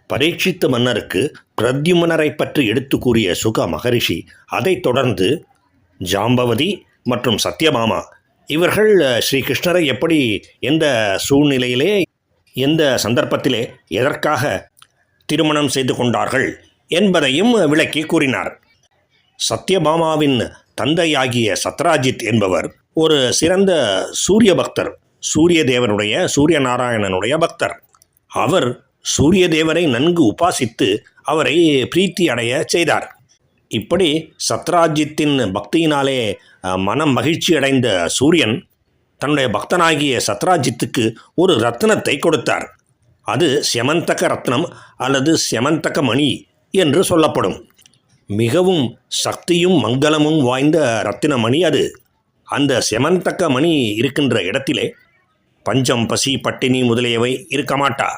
பரீட்சித்து மன்னருக்கு பிரத்யும்னரை பற்றி எடுத்து கூறிய சுக மகரிஷி அதைத் தொடர்ந்து ஜாம்பவதி மற்றும் சத்யபாமா இவர்கள் ஸ்ரீகிருஷ்ணரை எப்படி எந்த சூழ்நிலையிலே எந்த சந்தர்ப்பத்திலே எதற்காக திருமணம் செய்து கொண்டார்கள் என்பதையும் விளக்கி கூறினார். சத்யபாமாவின் தந்தையாகிய சத்ராஜித் என்பவர் ஒரு சிறந்த சூரிய பக்தர், சூரிய தேவனுடைய சூரிய நாராயணனுடைய பக்தர். அவர் சூரிய தேவரை நன்கு உபாசித்து அவரை பிரீத்தி அடைய செய்தார். இப்படி சத்ராஜித்தின் பக்தியினாலே மனம் மகிழ்ச்சி அடைந்த சூரியன் தன்னுடைய பக்தனாகிய சத்ராஜித்துக்கு ஒரு ரத்னத்தை கொடுத்தார். அது செமந்தக ரத்னம் அல்லது செமந்தக மணி என்று சொல்லப்படும். மிகவும் சக்தியும் மங்களமும் வாய்ந்த ரத்தினமணி அது. அந்த செமந்தக மணி இருக்கின்ற இடத்திலே பஞ்சம், பசி, பட்டினி முதலியவை இருக்க மாட்டா.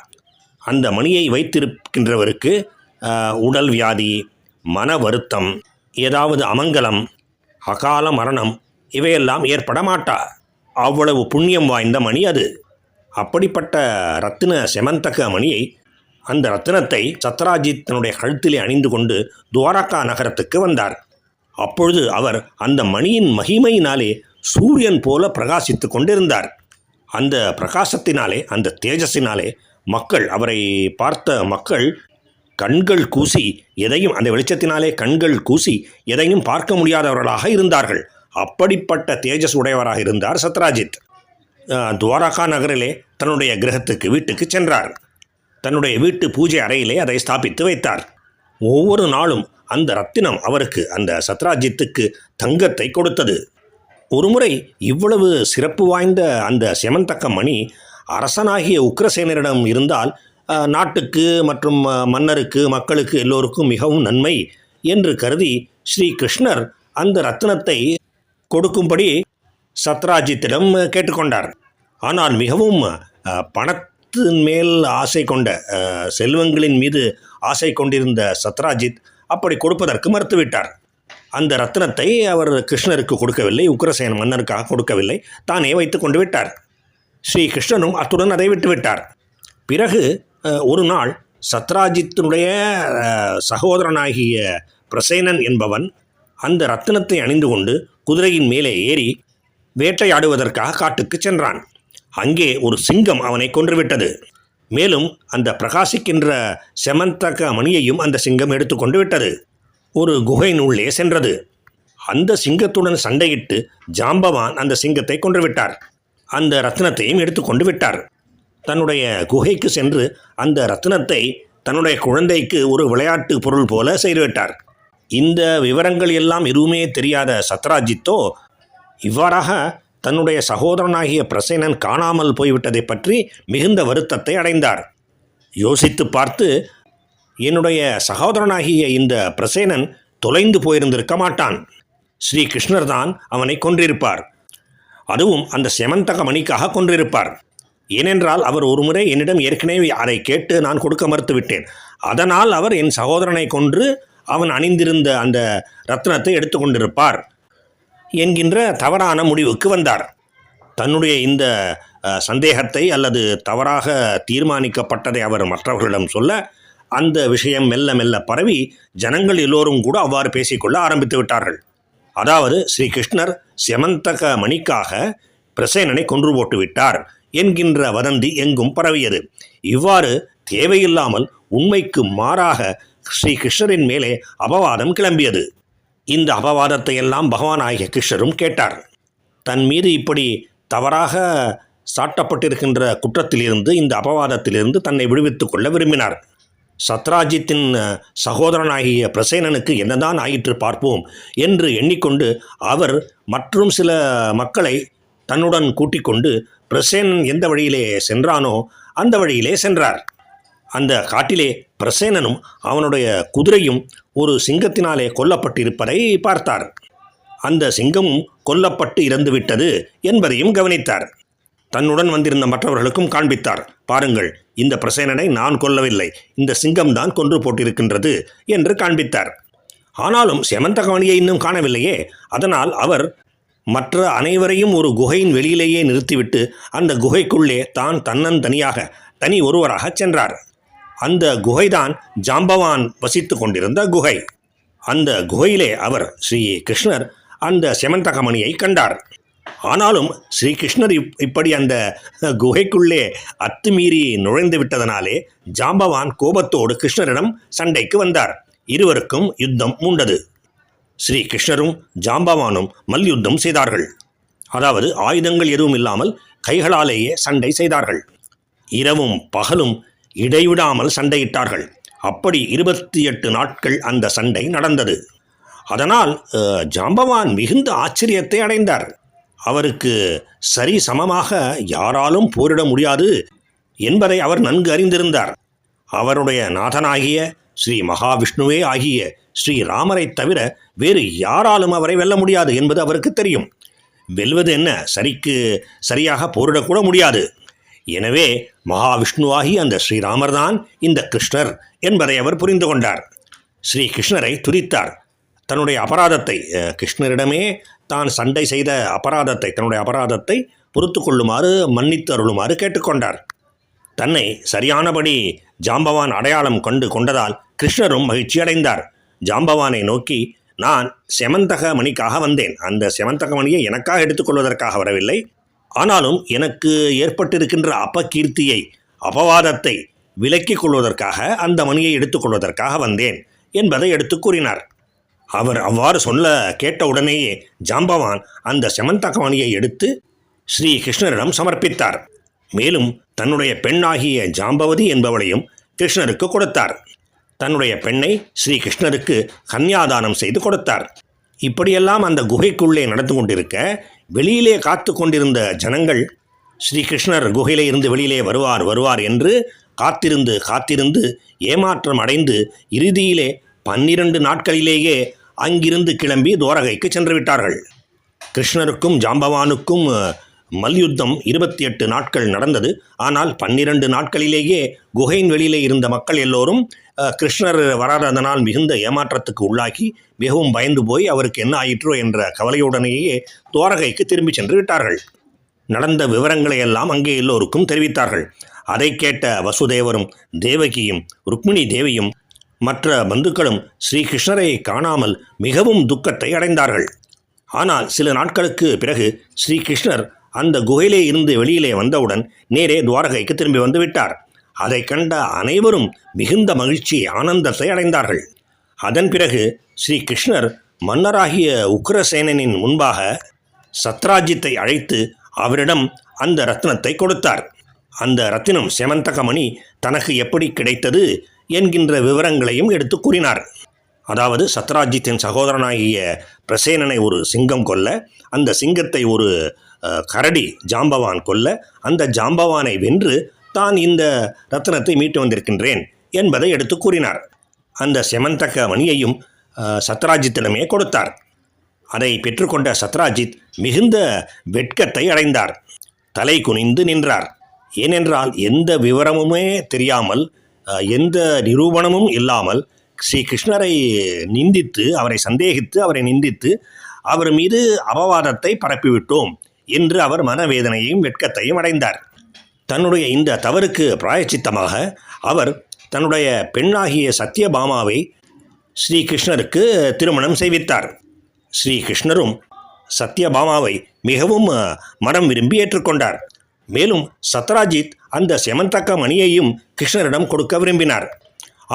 அந்த மணியை வைத்திருக்கின்றவருக்கு உடல் வியாதி, மன வருத்தம், ஏதாவது அமங்கலம், அகால மரணம் இவையெல்லாம் ஏற்பட மாட்டா. அவ்வளவு புண்ணியம் வாய்ந்த மணி அது. அப்படிப்பட்ட ரத்தின செமந்தக மணியை, அந்த ரத்தினத்தை சத்ராஜித் தன்னுடைய கழுத்திலே அணிந்து கொண்டு துவாரகா நகரத்துக்கு வந்தார். அப்பொழுது அவர் அந்த மணியின் மகிமையினாலே சூரியன் போல பிரகாசித்து கொண்டிருந்தார். அந்த பிரகாசத்தினாலே, அந்த தேஜஸினாலே மக்கள், அவரை பார்த்த மக்கள் கண்கள் கூசி எதையும், அந்த வெளிச்சத்தினாலே கண்கள் கூசி எதையும் பார்க்க முடியாதவர்களாக இருந்தார்கள். அப்படிப்பட்ட தேஜஸ் உடையவராக இருந்தார் சத்ராஜித். துவாரகா நகரிலே தன்னுடைய கிரகத்துக்கு வீட்டுக்கு சென்றார். தன்னுடைய வீட்டு பூஜை அறையிலே அதை ஸ்தாபித்து வைத்தார். ஒவ்வொரு நாளும் அந்த ரத்தினம் அவருக்கு, அந்த சத்ராஜித்துக்கு தங்கத்தை கொடுத்தது. ஒருமுறை இவ்வளவு சிறப்பு வாய்ந்த அந்த செமந்தக்க மணி அரசனாகிய உக்கிரசேனரிடம் இருந்தால் நாட்டுக்கு மற்றும் மன்னருக்கு, மக்களுக்கு எல்லோருக்கும் மிகவும் நன்மை என்று கருதி ஸ்ரீ கிருஷ்ணர் அந்த ரத்தினத்தை கொடுக்கும்படி சத்ராஜித்திடம் கேட்டுக்கொண்டார். ஆனால் மிகவும் பணத்தின் மேல் ஆசை கொண்ட, செல்வங்களின் மீது ஆசை கொண்டிருந்த சத்ராஜித் அப்படி கொடுப்பதற்கு மறுத்துவிட்டார். அந்த ரத்தினத்தை அவர் கிருஷ்ணருக்கு கொடுக்கவில்லை, உக்கிரசேன மன்னருக்காக கொடுக்கவில்லை, தானே வைத்து கொண்டு விட்டார். ஸ்ரீ கிருஷ்ணனும் அத்துடன் அதை விட்டுவிட்டார். பிறகு ஒரு நாள் சத்ராஜித்தினுடைய சகோதரனாகிய பிரசேனன் என்பவன் அந்த ரத்தினத்தை அணிந்து கொண்டு குதிரையின் மேலே ஏறி வேட்டையாடுவதற்காக காட்டுக்கு சென்றான். அங்கே ஒரு சிங்கம் அவனை கொன்றுவிட்டது. மேலும் அந்த பிரகாசிக்கின்ற செமந்தக மணியையும் அந்த சிங்கம் எடுத்துக்கொண்டு விட்டது. ஒரு குகையினுள்ளே சென்றது. அந்த சிங்கத்துடன் சண்டையிட்டு ஜாம்பவான் அந்த சிங்கத்தை கொன்றுவிட்டார். அந்த ரத்தினத்தையும் எடுத்துக்கொண்டு விட்டார். தன்னுடைய குகைக்கு சென்று அந்த ரத்தினத்தை தன்னுடைய குழந்தைக்கு ஒரு விளையாட்டு பொருள் போல செய்துவிட்டார். இந்த விவரங்கள் எல்லாம் எதுவுமே தெரியாத சத்ராஜித்தோ இவ்வாறாக தன்னுடைய சகோதரனாகிய பிரசேனன் காணாமல் போய்விட்டதை பற்றி மிகுந்த வருத்தத்தை அடைந்தார். யோசித்து பார்த்து, என்னுடைய சகோதரனாகிய இந்த பிரசேனன் தொலைந்து போயிருந்திருக்க மாட்டான். ஸ்ரீ கிருஷ்ணர் தான் அவனை கொன்றிருப்பார். அதுவும் அந்த செமந்தக மணிக்காக கொன்றிருப்பார். ஏனென்றால் அவர் ஒருமுறை என்னிடம் ஏற்கனவே அதை கேட்டு நான் கொடுக்க மறுத்துவிட்டேன். அதனால் அவர் என் சகோதரனை கொன்று அவன் அணிந்திருந்த அந்த ரத்னத்தை எடுத்துக்கொண்டிருப்பார் என்கின்ற தவறான முடிவுக்கு வந்தார். தன்னுடைய இந்த சந்தேகத்தை அல்லது தவறாக தீர்மானிக்கப்பட்டதை அவர் மற்றவர்களிடம் சொல்ல, அந்த விஷயம் மெல்ல மெல்ல பரவி ஜனங்கள் எல்லோரும் கூட அவ்வாறு பேசிக்கொள்ள ஆரம்பித்து விட்டார்கள். அதாவது ஸ்ரீ கிருஷ்ணர் செமந்தக மணிக்காக பிரசேனனை கொன்று போட்டு விட்டார் என்கின்ற வதந்தி எங்கும் பரவியது. இவ்வாறு தேவையில்லாமல் உண்மைக்கு மாறாக ஸ்ரீ கிருஷ்ணரின் மேலே அபவாதம் கிளம்பியது. இந்த அபவாதத்தை எல்லாம் பகவானாகிய கிருஷ்ணரும் கேட்டார். தன் மீது இப்படி தவறாக சாட்டப்பட்டிருக்கின்ற குற்றத்திலிருந்து, இந்த அபவாதத்திலிருந்து தன்னை விடுவித்துக் கொள்ள விரும்பினார். சத்ராஜித்தின் சகோதரனாகிய பிரசேனனுக்கு என்னதான் ஆயிற்று பார்ப்போம் என்று எண்ணிக்கொண்டு அவர் மற்றும் சில மக்களை தன்னுடன் கூட்டிக் கொண்டு பிரசேனன் எந்த வழியிலே சென்றானோ அந்த வழியிலே சென்றார். அந்த காட்டிலே பிரசேனனும் அவனுடைய குதிரையும் ஒரு சிங்கத்தினாலே கொல்லப்பட்டிருப்பதை பார்த்தார். அந்த சிங்கமும் கொல்லப்பட்டு இறந்துவிட்டது என்பதையும் கவனித்தார். தன்னுடன் வந்திருந்த மற்றவர்களுக்கும் காண்பித்தார். பாருங்கள், இந்த பிரசேனனை நான் கொல்லவில்லை, இந்த சிங்கம்தான் கொன்று போட்டிருக்கின்றது என்று காண்பித்தார். ஆனாலும் செமந்தக மணியை இன்னும் காணவில்லையே. அதனால் அவர் மற்ற அனைவரையும் ஒரு குகையின் வெளியிலேயே நிறுத்திவிட்டு அந்த குகைக்குள்ளே தான் தன்னந்தனியாக, தனி ஒருவராக சென்றார். அந்த குகைதான் ஜாம்பவான் வசித்து கொண்டிருந்த குகை. அந்த குகையிலே அவர் ஸ்ரீ கிருஷ்ணர் அந்த செமந்தகமணியை கண்டார். ஆனாலும் ஸ்ரீகிருஷ்ணர் இப்படி அந்த குகைக்குள்ளே அத்துமீறி நுழைந்து விட்டதனாலே ஜாம்பவான் கோபத்தோடு கிருஷ்ணரிடம் சண்டைக்கு வந்தார். இருவருக்கும் யுத்தம் மூண்டது. ஸ்ரீ கிருஷ்ணரும் ஜாம்பவானும் மல்யுத்தம் செய்தார்கள். அதாவது ஆயுதங்கள் எதுவும் இல்லாமல் கைகளாலேயே சண்டை செய்தார்கள். இரவும் பகலும் இடைவிடாமல் சண்டையிட்டார்கள். அப்படி 28 நாட்கள் அந்த சண்டை நடந்தது. அதனால் ஜாம்பவான் மிகுந்த ஆச்சரியத்தை அடைந்தார். அவருக்கு சரி சமமாக யாராலும் போரிட முடியாது என்பதை அவர் நன்கு அறிந்திருந்தார். அவருடைய நாதனாகிய ஸ்ரீ மகாவிஷ்ணுவே ஆகிய ஸ்ரீராமரை தவிர வேறு யாராலும் அவரை வெல்ல முடியாது என்பது அவருக்கு தெரியும். வெல்வது என்ன, சரியாக போரிடக்கூட முடியாது. எனவே மகாவிஷ்ணுவாகி அந்த ஸ்ரீராமர்தான் இந்த கிருஷ்ணர் என்பதை அவர் புரிந்து கொண்டார். ஸ்ரீ கிருஷ்ணரை துதித்தார். தன்னுடைய அபராதத்தை, கிருஷ்ணரிடமே தான் சண்டை செய்த தன்னுடைய அபராதத்தை பொறுத்து கொள்ளுமாறு, மன்னித்து அருளுமாறு கேட்டுக்கொண்டார். தன்னை சரியானபடி ஜாம்பவான் அடையாளம் கொண்டதால் கிருஷ்ணரும் மகிழ்ச்சி அடைந்தார். ஜாம்பவானை நோக்கி, நான் செமந்தக மணிக்காக வந்தேன். அந்த செமந்தக மணியை எனக்காக எடுத்துக்கொள்வதற்காக வரவில்லை. ஆனாலும் எனக்கு ஏற்பட்டிருக்கின்ற அபகீர்த்தியை, அபவாதத்தை விலக்கிக் கொள்வதற்காக அந்த மணியை எடுத்துக்கொள்வதற்காக வந்தேன் என்பதை எடுத்து கூறினார். அவர் அவ்வாறு கேட்ட உடனேயே ஜாம்பவான் அந்த செமந்தக மணியை எடுத்து ஸ்ரீ கிருஷ்ணரிடம் சமர்ப்பித்தார். மேலும் தன்னுடைய பெண்ணாகிய ஜாம்பவதி என்பவளையும் கிருஷ்ணருக்கு கொடுத்தார். தன்னுடைய பெண்ணை ஸ்ரீ கிருஷ்ணருக்கு கன்னியாதானம் செய்து கொடுத்தார். இப்படியெல்லாம் அந்த குகைக்குள்ளே நடந்து கொண்டிருக்க வெளியிலே காத்து கொண்டிருந்த ஜனங்கள் ஸ்ரீகிருஷ்ணர் குகையிலே இருந்து வெளியிலே வருவார் என்று காத்திருந்து ஏமாற்றம் அடைந்து இறுதியிலே 12 நாட்களிலேயே அங்கிருந்து கிளம்பி துவாரகைக்கு சென்று விட்டார்கள். கிருஷ்ணருக்கும் ஜாம்பவானுக்கும் மல்யுத்தம் 28 நாட்கள் நடந்தது. ஆனால் 12 நாட்களிலேயே குகையின் வெளியிலே இருந்த மக்கள் எல்லோரும் கிருஷ்ணர் வராததனால் மிகுந்த ஏமாற்றத்துக்கு உள்ளாகி மிகவும் பயந்து போய் அவருக்கு என்ன ஆயிற்றோ என்ற கவலையுடனேயே துவாரகைக்கு திரும்பி சென்று விட்டார்கள். நடந்த விவரங்களை எல்லாம் அங்கே எல்லோருக்கும் தெரிவித்தார்கள். அதை கேட்ட வசுதேவரும் தேவகியும் ருக்மிணி தேவியும் மற்ற பந்துக்களும் ஸ்ரீகிருஷ்ணரை காணாமல் மிகவும் துக்கத்தை அடைந்தார்கள். ஆனால் சில நாட்களுக்கு பிறகு ஸ்ரீகிருஷ்ணர் அந்த குகையிலே இருந்து வெளியிலே வந்தவுடன் நேரே துவாரகைக்கு திரும்பி வந்து விட்டார். அதை கண்ட அனைவரும் மிகுந்த மகிழ்ச்சி, ஆனந்தத்தை அடைந்தார்கள். அதன் பிறகு ஸ்ரீகிருஷ்ணர் மன்னராகிய உக்ரசேனனின் முன்பாக சத்ராஜித்தை அழைத்து அவரிடம் அந்த ரத்னத்தை கொடுத்தார். அந்த ரத்தினம் செமந்தகமணி தனக்கு எப்படி கிடைத்தது என்கின்ற விவரங்களையும் எடுத்து கூறினார். அதாவது சத்ராஜித்தின் சகோதரனாகிய பிரசேனனை ஒரு சிங்கம் கொல்ல, அந்த சிங்கத்தை ஒரு கரடி ஜாம்பவான் கொல்ல, அந்த ஜாம்பவானை வென்று தான் இந்த ரத்தினத்தை மீட்டு வந்திருக்கின்றேன் என்பதை எடுத்து கூறினார். அந்த செமந்தக மணியையும் சத்ராஜித்திடமே கொடுத்தார். அதை பெற்றுக்கொண்ட சத்ராஜித் மிகுந்த வெட்கத்தை அடைந்தார். தலை குனிந்து நின்றார். ஏனென்றால் எந்த விவரமுமே தெரியாமல், எந்த நிரூபணமும் இல்லாமல் ஸ்ரீகிருஷ்ணரை நிந்தித்து, அவரை சந்தேகித்து, அவரை நிந்தித்து அவர் மீது அபவாதத்தை பரப்பிவிட்டோம் என்று அவர் மனவேதனையையும் வெட்கத்தையும் அடைந்தார். தன்னுடைய இந்த தவறுக்கு பிராயச்சித்தமாக அவர் தன்னுடைய பெண்ணாகிய சத்யபாமாவை ஸ்ரீகிருஷ்ணருக்கு திருமணம் செய்வித்தார். ஸ்ரீகிருஷ்ணரும் சத்யபாமாவை மிகவும் மனம் விரும்பி ஏற்றுக்கொண்டார். மேலும் சத்ராஜித் அந்த செமந்தக மணியையும் கிருஷ்ணரிடம் கொடுக்க விரும்பினார்.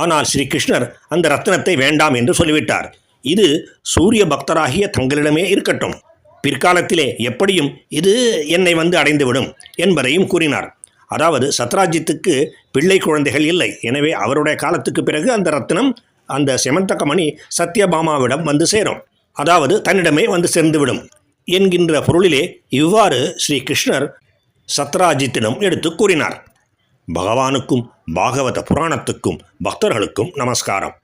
ஆனால் ஸ்ரீகிருஷ்ணர் அந்த ரத்னத்தை வேண்டாம் என்று சொல்லிவிட்டார். இது சூரிய பக்தராகிய தங்களிடமே இருக்கட்டும், பிற்காலத்திலே எப்படியும் இது என்னை வந்து அடைந்துவிடும் என்பதையும் கூறினார். அதாவது சத்ராஜித்துக்கு பிள்ளை குழந்தைகள் இல்லை. எனவே அவருடைய காலத்துக்கு பிறகு அந்த ரத்னம், அந்த செமந்தக மணி சத்யபாமாவிடம் வந்து சேரும், அதாவது தன்னிடமே வந்து சேர்ந்துவிடும் என்கின்ற பொருளிலே இவ்வாறு ஸ்ரீ கிருஷ்ணர் சத்ராஜித்திடம் எடுத்து கூறினார். பகவானுக்கும் பாகவத புராணத்துக்கும் பக்தர்களுக்கும் நமஸ்காரம்.